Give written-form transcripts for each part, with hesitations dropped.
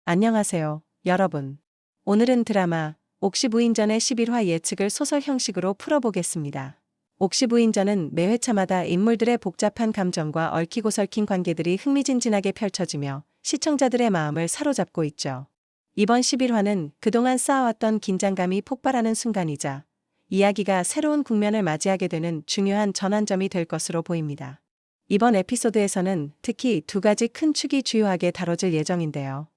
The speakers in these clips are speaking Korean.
안녕하세요, 여러분. 오늘은 드라마 옥시부인전의 11화 예측을 소설 형식으로 풀어보겠습니다. 옥시부인전은 매 회차마다 인물들의 복잡한 감정과 얽히고 설킨 관계들이 흥미진진하게 펼쳐지며 시청자들의 마음을 사로잡고 있죠. 이번 11화는 그동안 쌓아왔던 긴장감이 폭발하는 순간이자 이야기가 새로운 국면을 맞이하게 되는 중요한 전환점이 될 것으로 보입니다. 이번 에피소드에서는 특히 두 가지 큰 축이 주요하게 다뤄질 예정인데요.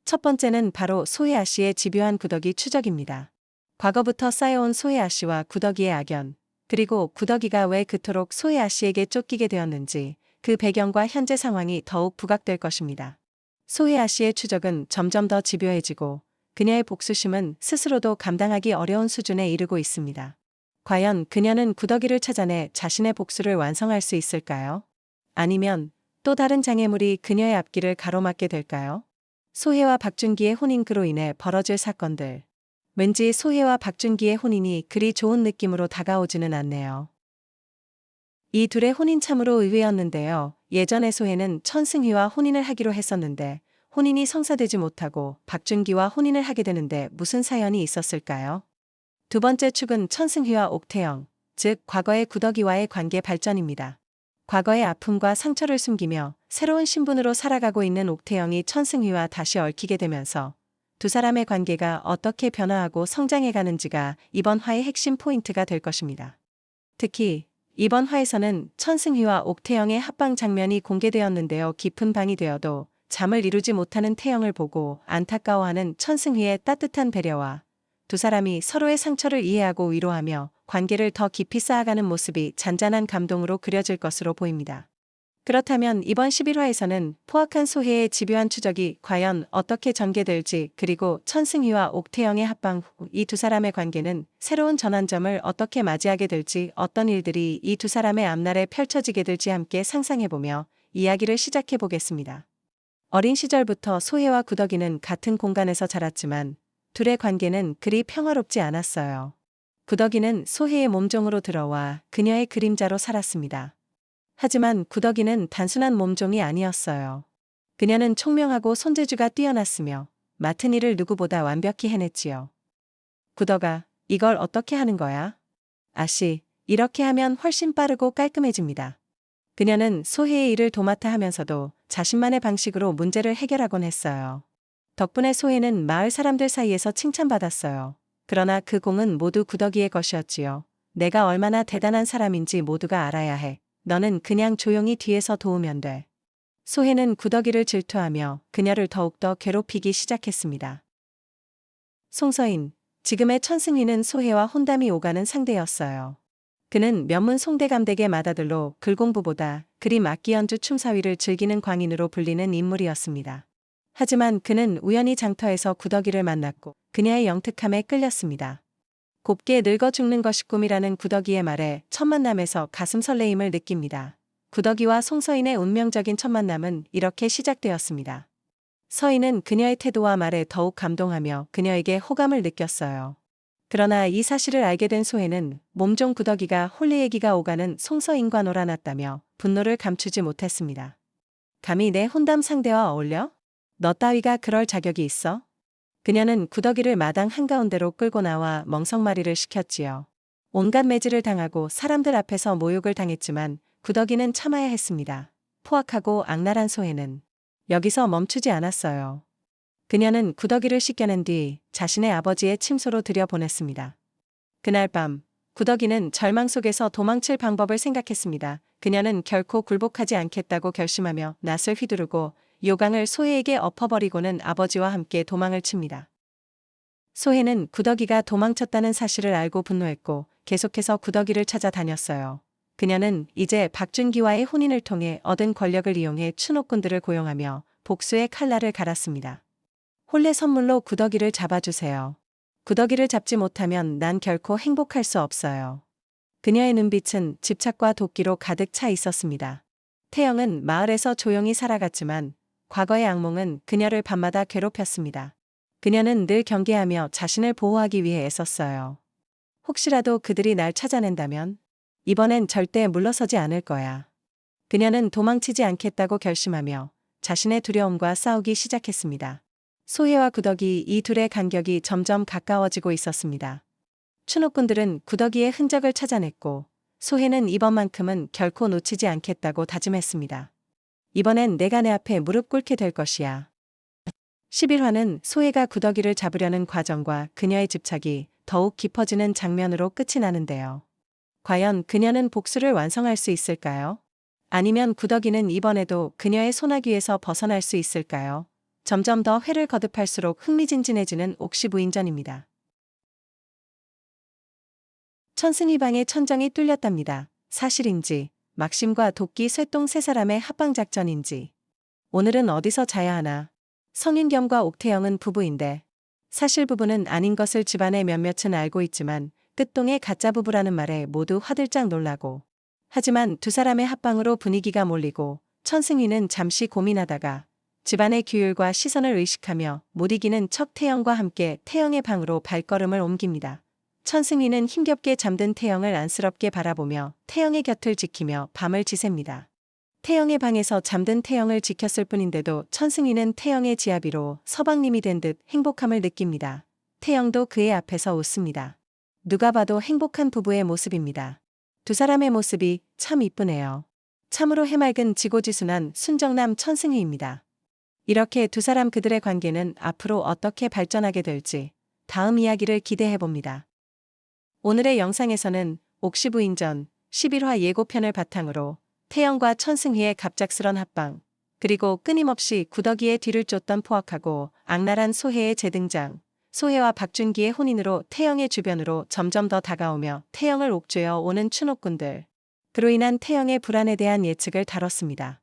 첫 번째는 바로 소혜아 씨의 집요한 구더기 추적입니다. 과거부터 쌓여온 소혜아 씨와 구더기의 악연, 그리고 구더기가 왜 그토록 소혜아 씨에게 쫓기게 되었는지 그 배경과 현재 상황이 더욱 부각될 것입니다. 소혜아 씨의 추적은 점점 더 집요해지고 그녀의 복수심은 스스로도 감당하기 어려운 수준에 이르고 있습니다. 과연 그녀는 구더기를 찾아내 자신의 복수를 완성할 수 있을까요? 아니면 또 다른 장애물이 그녀의 앞길을 가로막게 될까요? 소혜와 박준기의 혼인그로 인해 벌어질 사건들. 왠지 소혜와 박준기의 혼인이 그리 좋은 느낌으로 다가오지는 않네요. 이 둘의 혼인 참으로 의외였는데요. 예전에 소혜는 천승희와 혼인을 하기로 했었는데 혼인이 성사되지 못하고 박준기와 혼인을 하게 되는데 무슨 사연이 있었을까요? 두 번째 축은 천승희와 옥태영, 즉 과거의 구더기와의 관계 발전입니다. 과거의 아픔과 상처를 숨기며 새로운 신분으로 살아가고 있는 옥태영이 천승희와 다시 얽히게 되면서 두 사람의 관계가 어떻게 변화하고 성장해 가는지가 이번 화의 핵심 포인트가 될 것입니다. 특히 이번 화에서는 천승희와 옥태영의 합방 장면이 공개되었는데요. 깊은 방이 되어도 잠을 이루지 못하는 태영을 보고 안타까워하는 천승희의 따뜻한 배려와 두 사람이 서로의 상처를 이해하고 위로하며 관계를 더 깊이 쌓아가는 모습이 잔잔한 감동으로 그려질 것으로 보입니다. 그렇다면 이번 11화에서는 포악한 소혜의 집요한 추적이 과연 어떻게 전개될지, 그리고 천승희와 옥태영의 합방 후 이 두 사람의 관계는 새로운 전환점을 어떻게 맞이하게 될지, 어떤 일들이 이 두 사람의 앞날에 펼쳐지게 될지 함께 상상해보며 이야기를 시작해보겠습니다. 어린 시절부터 소혜와 구더기는 같은 공간에서 자랐지만 둘의 관계는 그리 평화롭지 않았어요. 구더기는 소혜의 몸종으로 들어와 그녀의 그림자로 살았습니다. 하지만 구더기는 단순한 몸종이 아니었어요. 그녀는 총명하고 손재주가 뛰어났으며 맡은 일을 누구보다 완벽히 해냈지요. 구더가, 이걸 어떻게 하는 거야? 아씨, 이렇게 하면 훨씬 빠르고 깔끔해집니다. 그녀는 소혜의 일을 도맡아 하면서도 자신만의 방식으로 문제를 해결하곤 했어요. 덕분에 소혜는 마을 사람들 사이에서 칭찬받았어요. 그러나 그 공은 모두 구더기의 것이었지요. 내가 얼마나 대단한 사람인지 모두가 알아야 해. 너는 그냥 조용히 뒤에서 도우면 돼. 소혜는 구더기를 질투하며 그녀를 더욱더 괴롭히기 시작했습니다. 송서인, 지금의 천승희는 소혜와 혼담이 오가는 상대였어요. 그는 면문 송대감댁의 맏아들로 글공부보다 그림 악기 연주 춤사위를 즐기는 광인으로 불리는 인물이었습니다. 하지만 그는 우연히 장터에서 구더기를 만났고 그녀의 영특함에 끌렸습니다. 곱게 늙어 죽는 것이 꿈이라는 구더기의 말에 첫 만남에서 가슴 설레임을 느낍니다. 구더기와 송서인의 운명적인 첫 만남은 이렇게 시작되었습니다. 서인은 그녀의 태도와 말에 더욱 감동하며 그녀에게 호감을 느꼈어요. 그러나 이 사실을 알게 된 소혜는 몸종 구더기가 홀리애기가 오가는 송서인과 놀아났다며 분노를 감추지 못했습니다. 감히 내 혼담 상대와 어울려? 너 따위가 그럴 자격이 있어? 그녀는 구더기를 마당 한가운데로 끌고 나와 멍석말이를 시켰지요. 온갖 매질을 당하고 사람들 앞에서 모욕을 당했지만 구더기는 참아야 했습니다. 포악하고 악랄한 소혜는 여기서 멈추지 않았어요. 그녀는 구더기를 씻겨낸 뒤 자신의 아버지의 침소로 들여보냈습니다. 그날 밤 구더기는 절망 속에서 도망칠 방법을 생각했습니다. 그녀는 결코 굴복하지 않겠다고 결심하며 낫을 휘두르고 요강을 소혜에게 엎어버리고는 아버지와 함께 도망을 칩니다. 소혜는 구더기가 도망쳤다는 사실을 알고 분노했고 계속해서 구더기를 찾아다녔어요. 그녀는 이제 박준기와의 혼인을 통해 얻은 권력을 이용해 추노꾼들을 고용하며 복수의 칼날을 갈았습니다. 혼례 선물로 구더기를 잡아주세요. 구더기를 잡지 못하면 난 결코 행복할 수 없어요. 그녀의 눈빛은 집착과 도끼로 가득 차 있었습니다. 태영은 마을에서 조용히 살아갔지만 과거의 악몽은 그녀를 밤마다 괴롭혔습니다. 그녀는 늘 경계하며 자신을 보호하기 위해 애썼어요. 혹시라도 그들이 날 찾아낸다면 이번엔 절대 물러서지 않을 거야. 그녀는 도망치지 않겠다고 결심하며 자신의 두려움과 싸우기 시작했습니다. 소혜와 구덕이 이 둘의 간격이 점점 가까워지고 있었습니다. 추노꾼들은 구덕이의 흔적을 찾아냈고 소혜는 이번만큼은 결코 놓치지 않겠다고 다짐했습니다. 이번엔 내가 내 앞에 무릎 꿇게 될 것이야. 11화는 소혜가 구덕이를 잡으려는 과정과 그녀의 집착이 더욱 깊어지는 장면으로 끝이 나는데요. 과연 그녀는 복수를 완성할 수 있을까요? 아니면 구덕이는 이번에도 그녀의 소나귀에서 벗어날 수 있을까요? 점점 더 회를 거듭할수록 흥미진진해지는 옥시부인전입니다. 천승희 방의 천정이 뚫렸답니다. 사실인지, 막심과 도끼 쇠똥 세 사람의 합방작전인지. 오늘은 어디서 자야 하나? 성윤겸과 옥태영은 부부인데 사실 부부는 아닌 것을 집안의 몇몇은 알고 있지만 끝동의 가짜 부부라는 말에 모두 화들짝 놀라고. 하지만 두 사람의 합방으로 분위기가 몰리고 천승희는 잠시 고민하다가 집안의 규율과 시선을 의식하며 못 이기는 척 태영과 함께 태영의 방으로 발걸음을 옮깁니다. 천승희는 힘겹게 잠든 태영을 안쓰럽게 바라보며 태영의 곁을 지키며 밤을 지새입니다. 태영의 방에서 잠든 태영을 지켰을 뿐인데도 천승희는 태영의 지아비로 서방님이 된 듯 행복함을 느낍니다. 태영도 그의 앞에서 웃습니다. 누가 봐도 행복한 부부의 모습입니다. 두 사람의 모습이 참 이쁘네요. 참으로 해맑은 지고지순한 순정남 천승희입니다. 이렇게 두 사람 그들의 관계는 앞으로 어떻게 발전하게 될지 다음 이야기를 기대해봅니다. 오늘의 영상에서는 옥시부인전 11화 예고편을 바탕으로 태영과 천승희의 갑작스런 합방, 그리고 끊임없이 구덕이의 뒤를 쫓던 포악하고 악랄한 소혜의 재등장, 소혜와 박준기의 혼인으로 태영의 주변으로 점점 더 다가오며 태영을 옥죄어 오는 추노꾼들, 그로 인한 태영의 불안에 대한 예측을 다뤘습니다.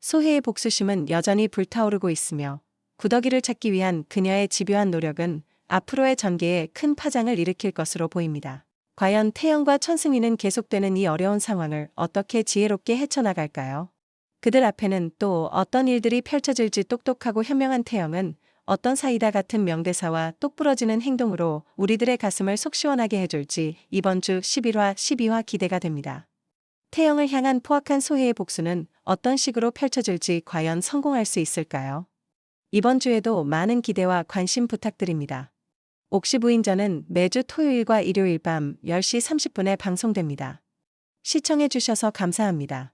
소혜의 복수심은 여전히 불타오르고 있으며 구덕이를 찾기 위한 그녀의 집요한 노력은 앞으로의 전개에 큰 파장을 일으킬 것으로 보입니다. 과연 태영과 천승희는 계속되는 이 어려운 상황을 어떻게 지혜롭게 헤쳐나갈까요? 그들 앞에는 또 어떤 일들이 펼쳐질지. 똑똑하고 현명한 태영은 어떤 사이다 같은 명대사와 똑부러지는 행동으로 우리들의 가슴을 속 시원하게 해줄지 이번 주 11화, 12화 기대가 됩니다. 태영을 향한 포악한 소혜의 복수는 어떤 식으로 펼쳐질지 과연 성공할 수 있을까요? 이번 주에도 많은 기대와 관심 부탁드립니다. 옥시부인전은 매주 토요일과 일요일 밤 10시 30분에 방송됩니다. 시청해주셔서 감사합니다.